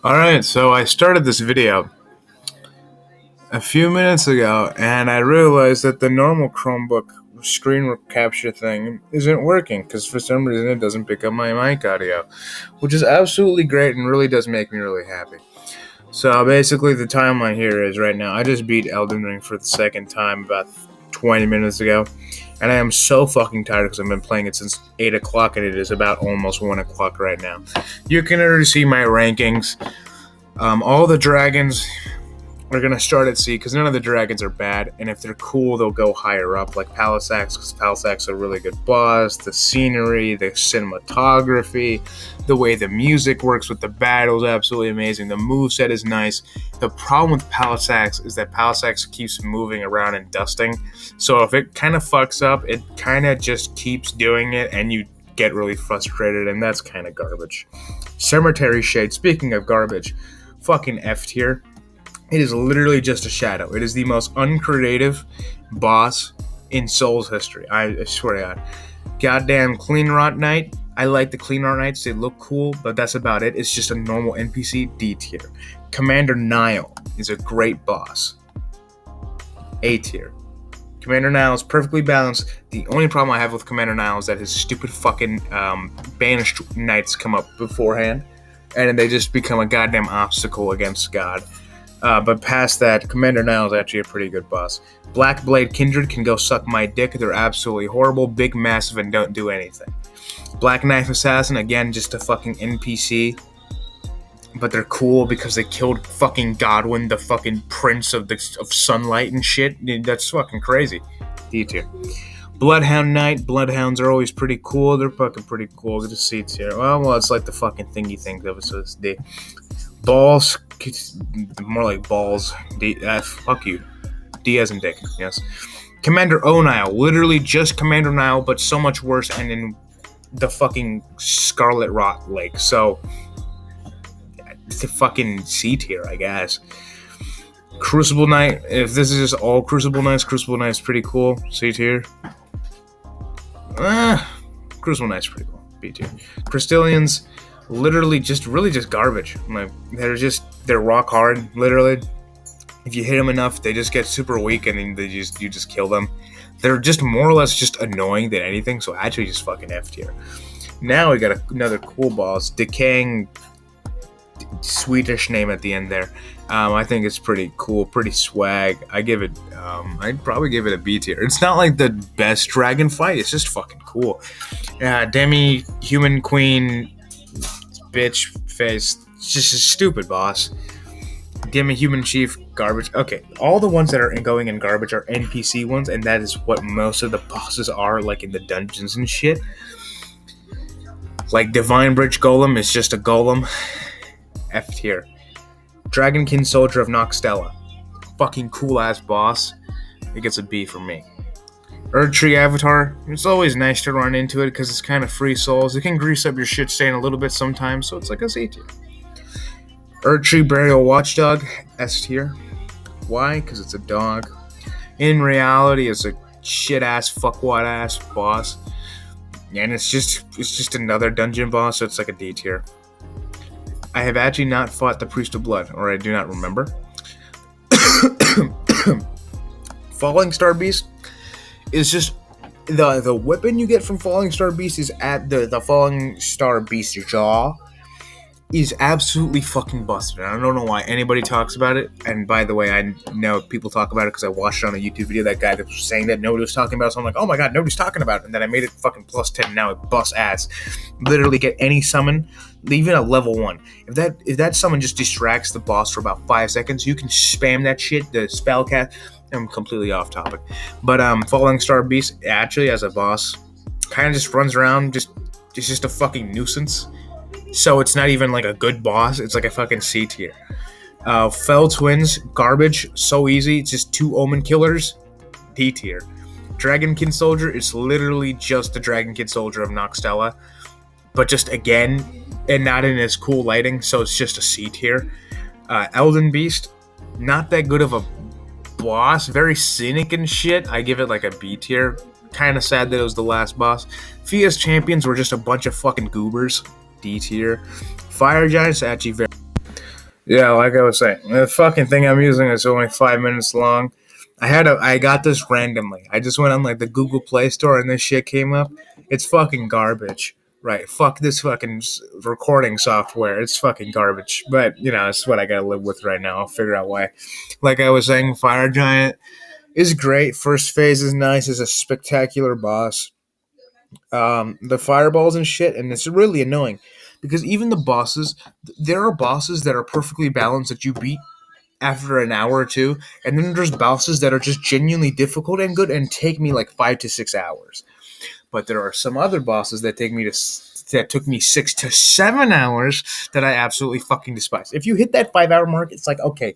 Alright, so I started this video a few minutes ago, and I realized that the normal Chromebook screen capture thing isn't working, because for some reason it doesn't pick up my mic audio, which is absolutely great and really does make me really happy. So basically the timeline here is right now, I just beat Elden Ring for the second time about 20 minutes ago, and I am so fucking tired because I've been playing it since 8 o'clock, and it is about almost 1 o'clock right now. You can already see my rankings. All the dragons are going to start at C because none of the dragons are bad, and if they're cool, they'll go higher up, like Palisax, because Palisax is a really good boss. The scenery, the cinematography, the way the music works with the battles, absolutely amazing. The moveset is nice. The problem with Palisax is that Palisax keeps moving around and dusting, so if it kind of fucks up, it kind of just keeps doing it, and you get really frustrated, and that's kind of garbage. Cemetery Shade, speaking of garbage, fucking F tier. It is literally just a shadow. It is the most uncreative boss in Souls history. I swear to God. Goddamn Clean Rot Knight. I like the Clean Rot Knights. They look cool, but that's about it. It's just a normal NPC. D tier. Commander Nile is a great boss. A tier. Commander Nile is perfectly balanced. The only problem I have with Commander Nile is that his stupid fucking banished knights come up beforehand, and they just become a goddamn obstacle against God. But past that, Commander Nile is actually a pretty good boss. Blackblade Kindred can go suck my dick. They're absolutely horrible, big, massive, and don't do anything. Black Knife Assassin, again, just a fucking NPC. But they're cool because they killed fucking Godwin, the fucking prince of sunlight and shit. That's fucking crazy. D tier. Bloodhound Knight. Bloodhounds are always pretty cool. They're fucking pretty cool. Get a C tier. Well, it's like the fucking thing you think of, so it's D. Balls. More like balls. D. Fuck you. D as in dick. Yes. Commander Nile. Literally just Commander Nile, but so much worse and in the fucking Scarlet Rot Lake. So, it's a fucking C tier, I guess. Crucible Knight. If this is just all Crucible Knight's pretty cool. C tier. Crucible Knight's pretty cool. B tier. Crystallians. Literally just garbage. Like, they're rock hard, literally. If you hit them enough, they just get super weak, and then you just kill them. They're just more or less just annoying than anything, so actually just fucking F tier. Now we got another cool boss, Decaying, Swedish name at the end there. I think it's pretty cool, pretty swag. I'd probably give it a B tier. It's not like the best dragon fight, it's just fucking cool. Demi-Human Queen, bitch face, it's just a stupid boss. Demi-Human Chief, garbage. Okay, all the ones that are going in garbage are NPC ones, and that is what most of the bosses are, like in the dungeons and shit. Like Divine Bridge Golem is just a golem. F tier. Dragonkin Soldier of Noxtella, fucking cool ass boss. It gets a B from me. Erdtree Avatar, it's always nice to run into it because it's kind of free souls. It can grease up your shit stain a little bit sometimes, so it's like a C tier. Erdtree Burial Watchdog, S tier. Why? Because it's a dog. In reality, it's a shit-ass, fuckwad-ass boss. And it's just another dungeon boss, so it's like a D tier. I have actually not fought the Priest of Blood, or I do not remember. Falling Star Beast is just the weapon you get from Falling Star Beast is at the Falling Star Beast jaw is absolutely fucking busted. I don't know why anybody talks about it. And by the way, I know people talk about it because I watched it on a YouTube video. That guy that was saying that nobody was talking about it. So I'm like, oh my god, nobody's talking about it. And then I made it fucking plus 10. And now it busts ass. Literally get any summon, even a level 1. If that summon just distracts the boss for about 5 seconds, you can spam that shit. The spell cast. I'm completely off topic. But Falling Star Beast actually as a boss kind of just runs around. It's just a fucking nuisance. So it's not even like a good boss. It's like a fucking C tier. Fell Twins, garbage, so easy. It's just 2 Omenkillers, D tier. Dragonkin Soldier, it's literally just the Dragonkin Soldier of Noxtella, but just again, and not in as cool lighting, so it's just a C tier. Elden Beast, not that good of a boss, very scenic and shit. I give it like a B tier. Kind of sad that it was the last boss. Fia's champions were just a bunch of fucking goobers. D tier. Fire Giants actually very. Yeah, like I was saying, the fucking thing I'm using is only 5 minutes long. I got this randomly. I just went on like the Google Play Store and this shit came up. It's fucking garbage. Right, fuck this fucking recording software. It's fucking garbage. But, it's what I gotta live with right now. I'll figure out why. Like I was saying, Fire Giant is great. First phase is nice. It's a spectacular boss. The fireballs and shit, and it's really annoying because even the bosses, there are bosses that are perfectly balanced that you beat after an hour or two, and then there's bosses that are just genuinely difficult and good and take me like 5 to 6 hours. But there are some other bosses that took me 6 to 7 hours that I absolutely fucking despise. If you hit that 5 hour mark, it's like okay,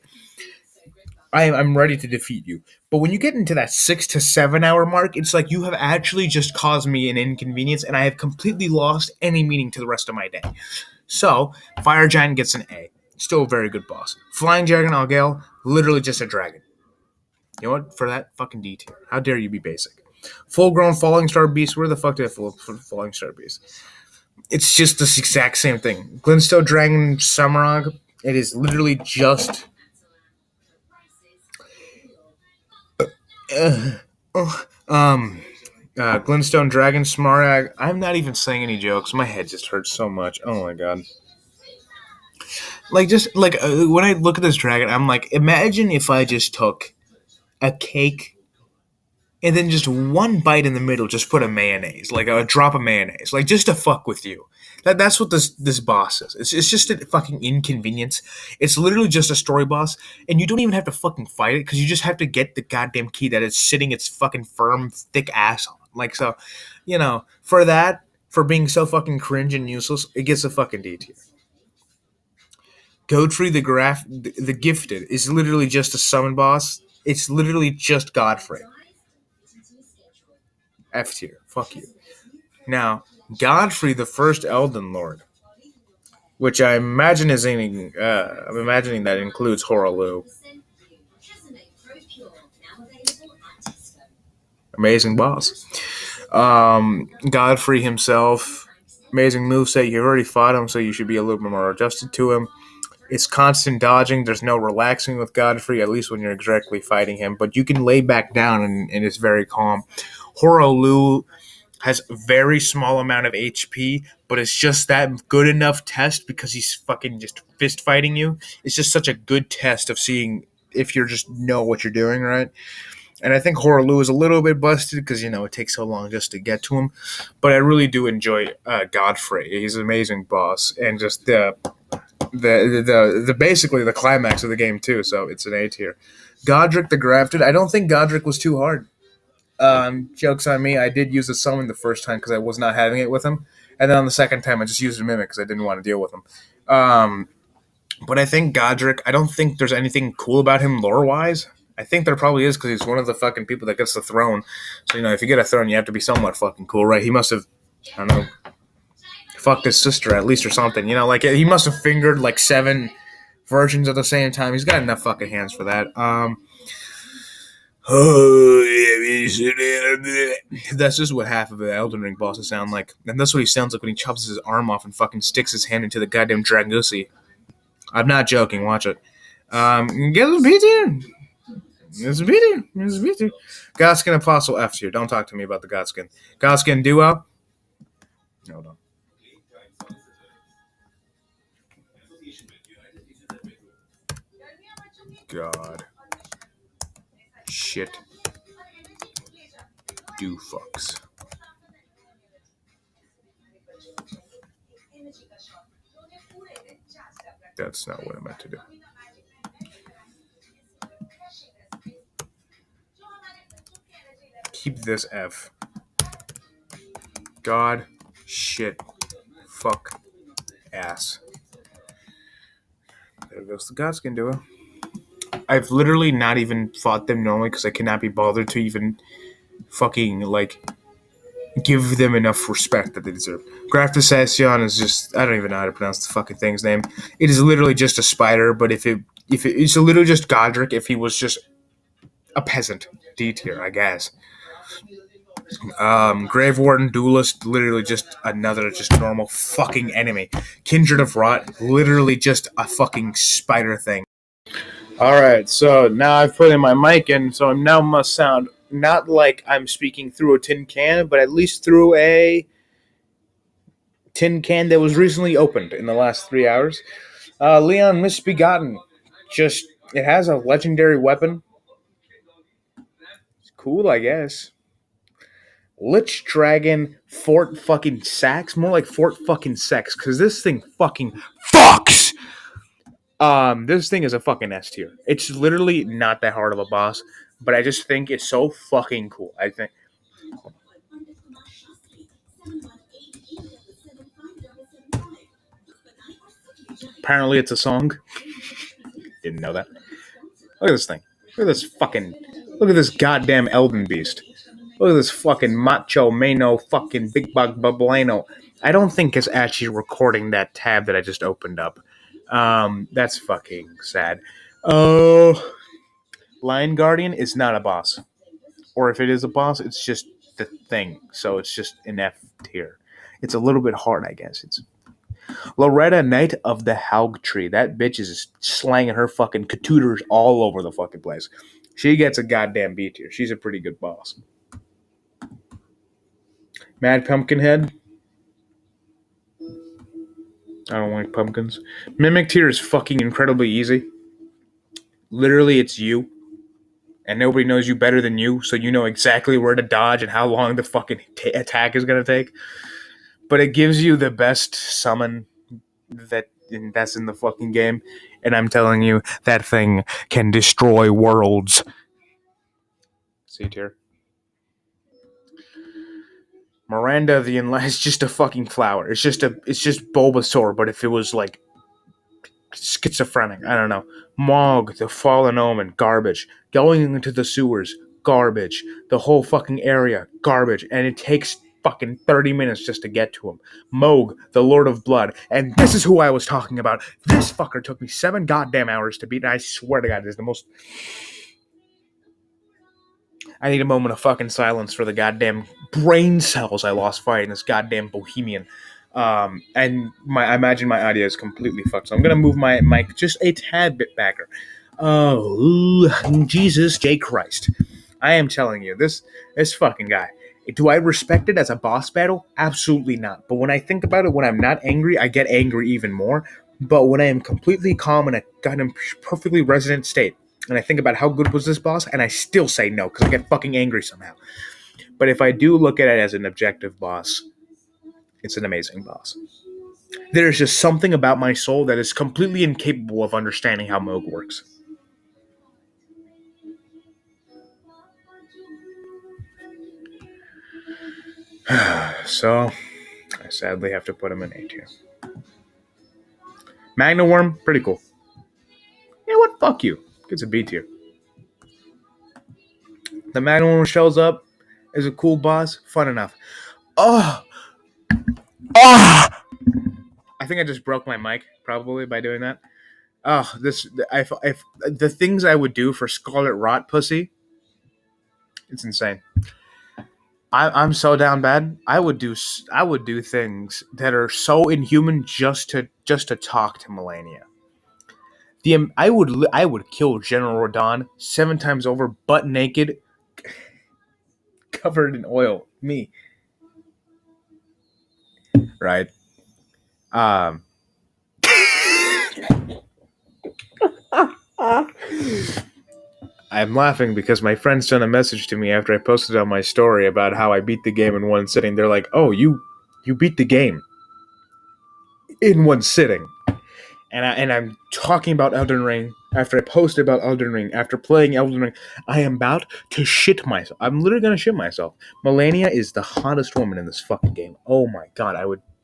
I'm ready to defeat you. But when you get into that 6 to 7 hour mark, it's like you have actually just caused me an inconvenience, and I have completely lost any meaning to the rest of my day. So, Fire Giant gets an A. Still a very good boss. Flying Dragon Algale, literally just a dragon. You know what? For that, fucking D tier. How dare you be basic? Full grown Falling Star Beast, where the fuck did I Falling Star Beast? It's just the exact same thing. Glintstone Dragon Samurag, it is literally just Glintstone Dragon Smaragd. I'm not even saying any jokes. My head just hurts so much. Oh my god. Like, just like when I look at this dragon, I'm like, imagine if I just took a cake and then just one bite in the middle, just put a mayonnaise, like a drop of mayonnaise, like just to fuck with you. That's what this boss is. It's just a fucking inconvenience. It's literally just a story boss, and you don't even have to fucking fight it because you just have to get the goddamn key that is sitting its fucking firm, thick ass on. Like so, for that, for being so fucking cringe and useless, it gets a fucking D tier. Godfrey the Gifted is literally just a summon boss. It's literally just Godfrey. F tier. Fuck you. Now, Godfrey, the first Elden Lord, which I imagine I'm imagining that includes Horalu. Amazing boss. Godfrey himself, amazing moveset. You've already fought him, so you should be a little bit more adjusted to him. It's constant dodging. There's no relaxing with Godfrey, at least when you're directly fighting him. But you can lay back down, and it's very calm. Horalu has a very small amount of HP, but it's just that good enough test because he's fucking just fist fighting you. It's just such a good test of seeing if you just know what you're doing, right? And I think Horalu is a little bit busted because, it takes so long just to get to him. But I really do enjoy Godfrey. He's an amazing boss. And just the basically the climax of the game, too. So it's an A tier. Godric the Grafted. I don't think Godric was too hard. Jokes on me. I did use the summon the first time because I was not having it with him. And then on the second time, I just used a Mimic because I didn't want to deal with him. But I think Godric, I don't think there's anything cool about him lore-wise. I think there probably is because he's one of the fucking people that gets the throne. So, if you get a throne, you have to be somewhat fucking cool, right? He must have, I don't know, fucked his sister at least or something. Like he must have fingered like 7 virgins at the same time. He's got enough fucking hands for that. That's just what half of the Elden Ring bosses sound like. And that's what he sounds like when he chops his arm off and fucking sticks his hand into the goddamn Dragusi. I'm not joking, watch it. Get a B tier. It's a B tier. It's a B tier. Godskin Apostle F tier. Don't talk to me about the Godskin. Godskin Duo. Hold on. God. Shit. Do fucks. That's not what I meant to do. Keep this F. God, shit, fuck, ass. There goes the Godskin Duo. I've literally not even fought them normally because I cannot be bothered to even fucking, give them enough respect that they deserve. Graftasation is just, I don't even know how to pronounce the fucking thing's name. It is literally just a spider, but if it's literally just Godric if he was just a peasant. D tier, I guess. Gravewarden Duelist, literally just another just normal fucking enemy. Kindred of Rot, literally just a fucking spider thing. Alright, so now I've put in my mic in, so I now must sound not like I'm speaking through a tin can, but at least through a tin can that was recently opened in the last 3 hours. Leon Misbegotten. Just, it has a legendary weapon. It's cool, I guess. Lich Dragon Fort fucking Sax. More like Fort fucking Sex, because this thing fucking fucks! This thing is a fucking S tier. It's literally not that hard of a boss, but I just think it's so fucking cool. I think. Apparently it's a song. Didn't know that. Look at this thing. Look at this fucking. Look at this goddamn Elden beast. Look at this fucking macho mano fucking big bug bublano. I don't think it's actually recording that tab that I just opened up. That's fucking sad. Oh, Lion Guardian is not a boss, or if it is a boss, it's just the thing. So it's just an F tier. It's a little bit hard, I guess. It's Loretta, Knight of the Haug Tree. That bitch is slanging her fucking catooters all over the fucking place. She gets a goddamn B tier. She's a pretty good boss. Mad Pumpkinhead. I don't like pumpkins. Mimic tier is fucking incredibly easy. Literally, it's you. And nobody knows you better than you, so you know exactly where to dodge and how long the fucking attack is going to take. But it gives you the best summon that's in the fucking game. And I'm telling you, that thing can destroy worlds. See tier. Miranda the is just a fucking flower. It's just Bulbasaur, but if it was like schizophrenic, I don't know. Mog, the fallen omen, garbage. Going into the sewers, garbage. The whole fucking area, garbage. And it takes fucking 30 minutes just to get to him. Moog, the Lord of Blood. And this is who I was talking about. This fucker took me 7 goddamn hours to beat, and I swear to God, it is the most... I need a moment of fucking silence for the goddamn brain cells I lost fighting this goddamn bohemian. And I imagine my audio is completely fucked. So I'm going to move my mic just a tad bit backer. Oh, Jesus J. Christ. I am telling you, this fucking guy. Do I respect it as a boss battle? Absolutely not. But when I think about it, when I'm not angry, I get angry even more. But when I am completely calm in a goddamn perfectly resonant state, and I think about how good was this boss, and I still say no, because I get fucking angry somehow. But if I do look at it as an objective boss, it's an amazing boss. There's just something about my soul that is completely incapable of understanding how Moog works. So, I sadly have to put him in A tier. Magnaworm, pretty cool. You know what? Fuck you. Gets a B tier. The Magnaworm shows up, is a cool boss, fun enough. Oh! I think I just broke my mic, probably, by doing that. Oh, if the things I would do for Scarlet Rot Pussy, it's insane. I'm so down bad. I would do things that are so inhuman just to talk to Melania. I would kill General Radagon 7 times over, butt naked, covered in oil. Me, right? I'm laughing because my friend sent a message to me after I posted on my story about how I beat the game in one sitting. They're like, "Oh, you beat the game in one sitting," and I'm talking about Elden Ring after I posted about Elden Ring after playing Elden Ring. I am about to shit myself. I'm literally gonna shit myself. Melania is the hottest woman in this fucking game. Oh my god,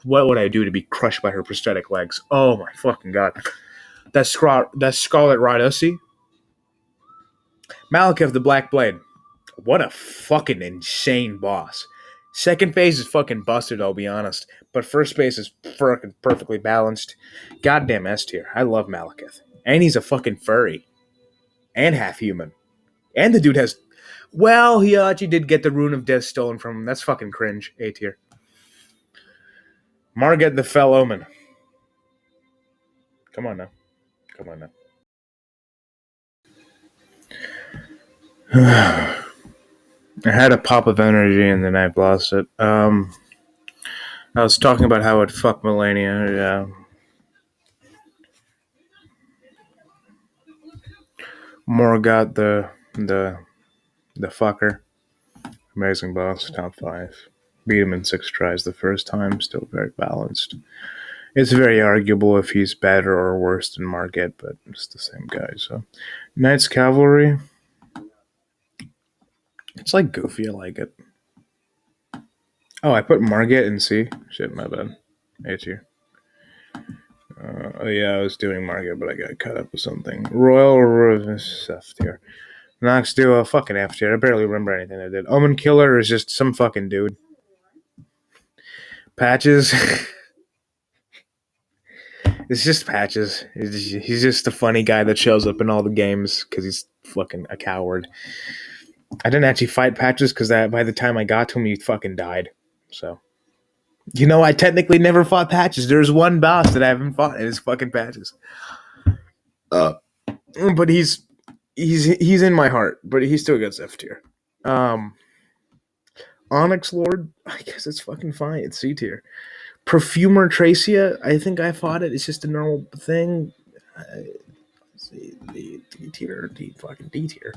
what would I do to be crushed by her prosthetic legs? Oh my fucking god. That's Scarlet Radagon. Malekith the Blackblade. What a fucking insane boss. Second phase is fucking busted, I'll be honest. But first phase is fucking perfectly balanced. Goddamn S tier. I love Malekith. And he's a fucking furry. And half human. And the dude has... Well, he actually did get the Rune of Death stolen from him. That's fucking cringe. A tier. Margit the Fell Omen. Come on now. Come on now. I had a pop of energy and then I lost it. I was talking about how it fucked Melania. Yeah. Morgoth the fucker. Amazing boss. Top 5. Beat him in 6 tries the first time. Still very balanced. It's very arguable if he's better or worse than Margit, but it's the same guy. So, Knights Cavalry. It's like goofy. I like it. Oh, I put Margit in C. Shit, my bad. A tier. Yeah, I was doing Margit, but I got caught up with something. Royal Revis F tier. Nox Duo, fucking F tier. I barely remember anything I did. Omenkiller is just some fucking dude. Patches. It's just Patches. He's just a funny guy that shows up in all the games because he's fucking a coward. I didn't actually fight Patches because by the time I got to him, he fucking died. So, I technically never fought Patches. There's one boss that I haven't fought, and it's fucking Patches. But he's in my heart, but he still gets F tier. Onyx Lord, I guess it's fucking fine. It's C tier. Perfumer Tracia, I think I fought it. It's just a normal thing. D tier, fucking D tier.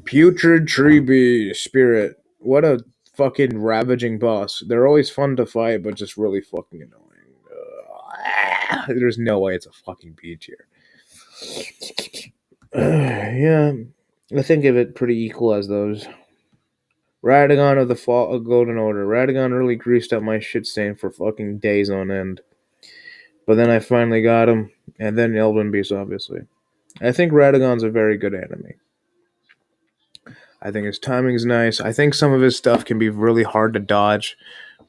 Putrid Tree Spirit. What a fucking ravaging boss. They're always fun to fight, but just really fucking annoying. There's no way it's a fucking B tier. Yeah, I think of it pretty equal as those. Radagon of the Fall of Golden Order. Radagon really greased up my shit stain for fucking days on end. But then I finally got him, and then Elden Beast, obviously. I think Radagon's a very good enemy. I think his timing's nice. I think some of his stuff can be really hard to dodge,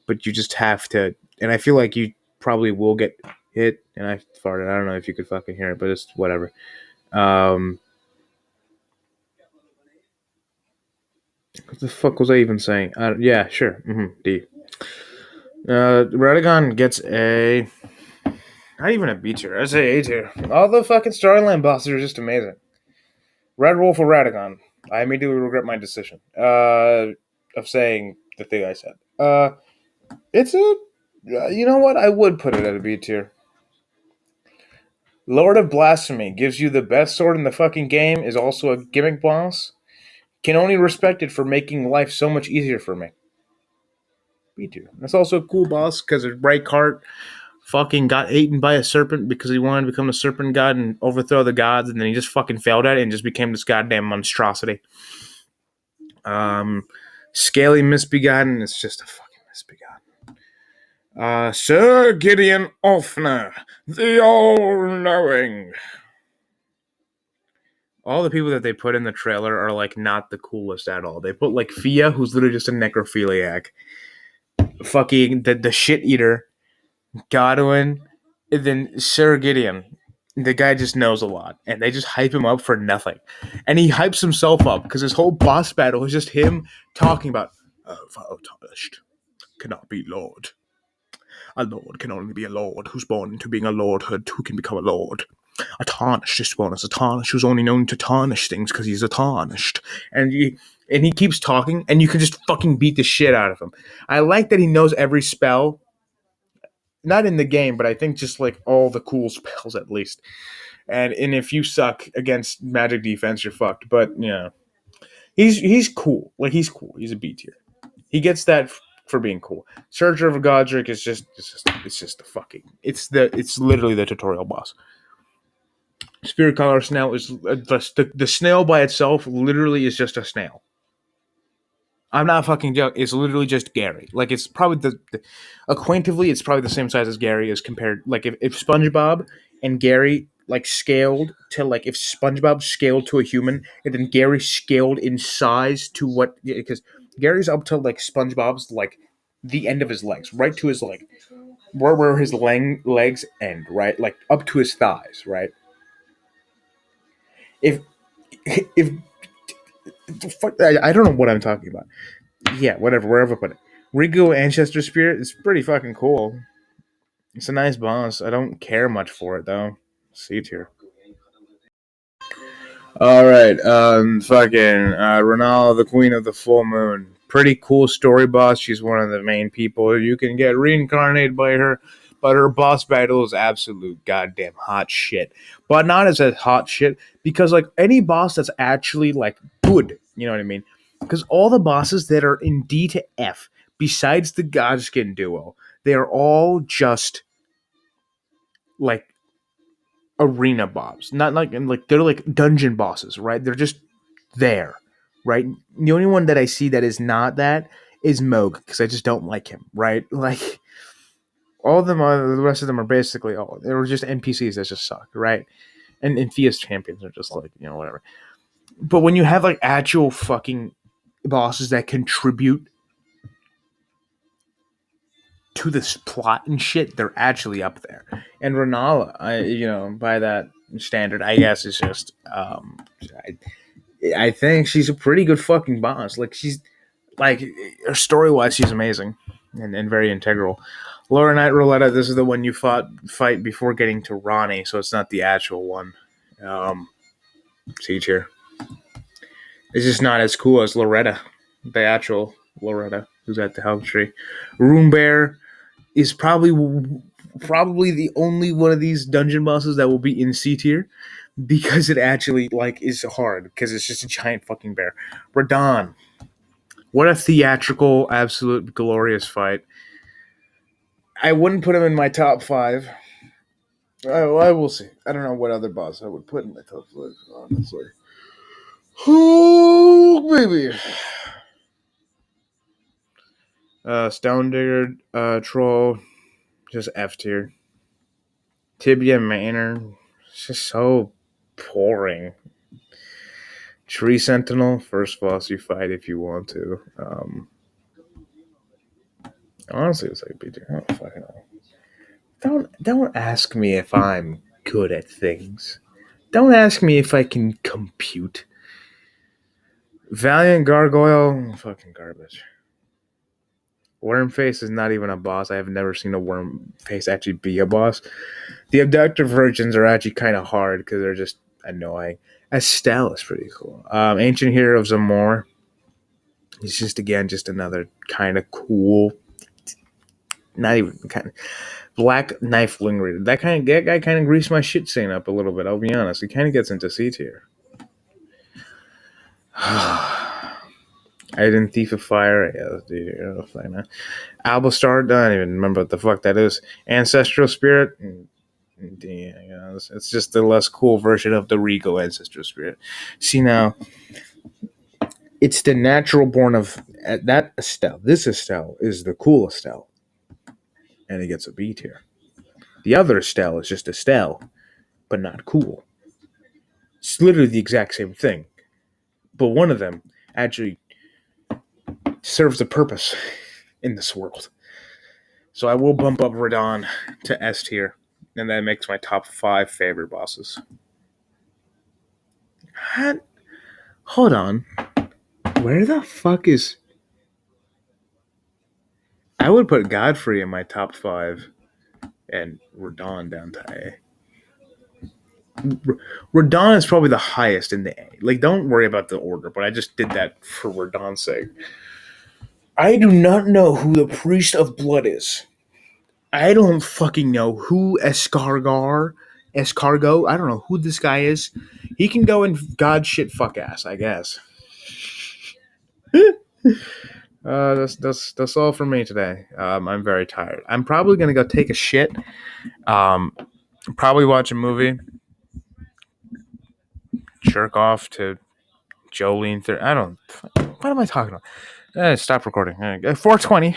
but you just have to. And I feel like you probably will get hit. And I farted. I don't know if you could fucking hear it, but it's whatever. What the fuck was I even saying? Yeah, sure. D. Radagon gets a. Not even a B tier. I say A tier. All the fucking storyline bosses are just amazing. Red Wolf or Radagon? I immediately regret my decision of saying the thing I said. It's a. You know what? I would put it at a B tier. Lord of Blasphemy gives you the best sword in the fucking game, is also a gimmick boss. Can only respect it for making life so much easier for me. B tier. That's also a cool boss because his right cart fucking got eaten by a serpent because he wanted to become a serpent god and overthrow the gods, and then he just fucking failed at it and just became this goddamn monstrosity. Scaly Misbegotten is just a fucking Misbegotten. Sir Gideon Offner, the all-knowing. All the people that they put in the trailer are like not the coolest at all. They put like Fia, who's literally just a necrophiliac. Fucking the shit eater. Godwin, and then Sir Gideon. The guy just knows a lot, and they just hype him up for nothing. And he hypes himself up because his whole boss battle is just him talking about, tarnished cannot be lord. A lord can only be a lord who's born into being a lordhood who can become a lord. A tarnished is born as a tarnished who's only known to tarnish things because he's a tarnished. And he keeps talking, and you can just fucking beat the shit out of him. I like that he knows every spell. Not in the game, but I think just like all the cool spells at least. And if you suck against magic defense, you're fucked. But he's cool. Like he's cool. He's a B tier. He gets that for being cool. Searcher of Godric is just the fucking it's literally the tutorial boss. Spirit Collar Snail is the snail by itself. Literally is just a snail. I'm not fucking joking. It's literally just Gary. Like it's probably acquaintively, it's probably the same size as Gary as compared. Like if SpongeBob and Gary like scaled to like if SpongeBob scaled to a human and then Gary scaled in size to what because Gary's up to like SpongeBob's like the end of his legs, right to his like where his legs end, right, like up to his thighs, right. If Fuck, I don't know what I'm talking about. Yeah, whatever, wherever I put it. Rigo Ancestor Spirit is pretty fucking cool. It's a nice boss. I don't care much for it though. C tier. All right, fucking Renala, the Queen of the Full Moon. Pretty cool story boss. She's one of the main people. You can get reincarnated by her, but her boss battle is absolute goddamn hot shit. But not as a hot shit because like any boss that's actually like good, you know what I mean? Because all the bosses that are in D to F, besides the Godskin duo, they are all just like arena bosses. Not like they're like dungeon bosses, right? They're just there, right? The only one that I see that is not that is Moog because I just don't like him, right? Like all of them are, the rest of them are basically all they were just NPCs that just suck, right? And Fia's champions are just like whatever. But when you have like actual fucking bosses that contribute to this plot and shit, they're actually up there. And Renala, by that standard, I guess is just I think she's a pretty good fucking boss. Like she's like story wise, she's amazing and very integral. Laura Knight Roulette, this is the one you fight before getting to Ronnie, so it's not the actual one. See here. It's just not as cool as Loretta, the actual Loretta, who's at the Helm Tree. Room Bear is probably the only one of these dungeon bosses that will be in C tier because it actually like is hard because it's just a giant fucking bear. Radon, what a theatrical, absolute glorious fight. I wouldn't put him in my top 5. I will see. I don't know what other boss I would put in my top 5, honestly. Oh, baby. Stone Digger, Troll, just F tier. Tibia Manor, it's just so boring. Tree Sentinel, first boss you fight if you want to. Honestly, it's like BT. I don't fucking know. Don't ask me if I'm good at things. Don't ask me if I can compute. Valiant Gargoyle, fucking garbage. Wormface is not even a boss. I have never seen a Wormface actually be a boss. The Abductor versions are actually kind of hard because they're just annoying. Estelle is pretty cool. Ancient Hero of Zamor. He's just another kind of cool. Not even kind of Black Knife Linger. That guy kind of greased my shit scene up a little bit. I'll be honest. He kind of gets into C tier. I didn't Thief of Fire. Yeah, dude. Albastar. Don't even remember what the fuck that is. Ancestral Spirit. Yeah, it's just the less cool version of the Rigo Ancestral Spirit. See now, it's the natural born of that Estelle. This Estelle is the cool Estelle, and it gets a B tier. The other Estelle is just Estelle, but not cool. It's literally the exact same thing, but one of them actually serves a purpose in this world. So I will bump up Radon to S tier, and that makes my top 5 favorite bosses. What? Hold on. Where the fuck is... I would put Godfrey in my top 5 and Radon down to A. Radon is probably the highest in the A. Like, don't worry about the order, but I just did that for Radon's sake. I do not know who the Priest of Blood is. I don't fucking know who Escargo. I don't know who this guy is. He can go in God shit fuck ass, I guess. That's all for me today. I'm very tired. I'm probably gonna go take a shit. Probably watch a movie. Jerk off to Jolene. I don't. What am I talking about? Stop recording. 420.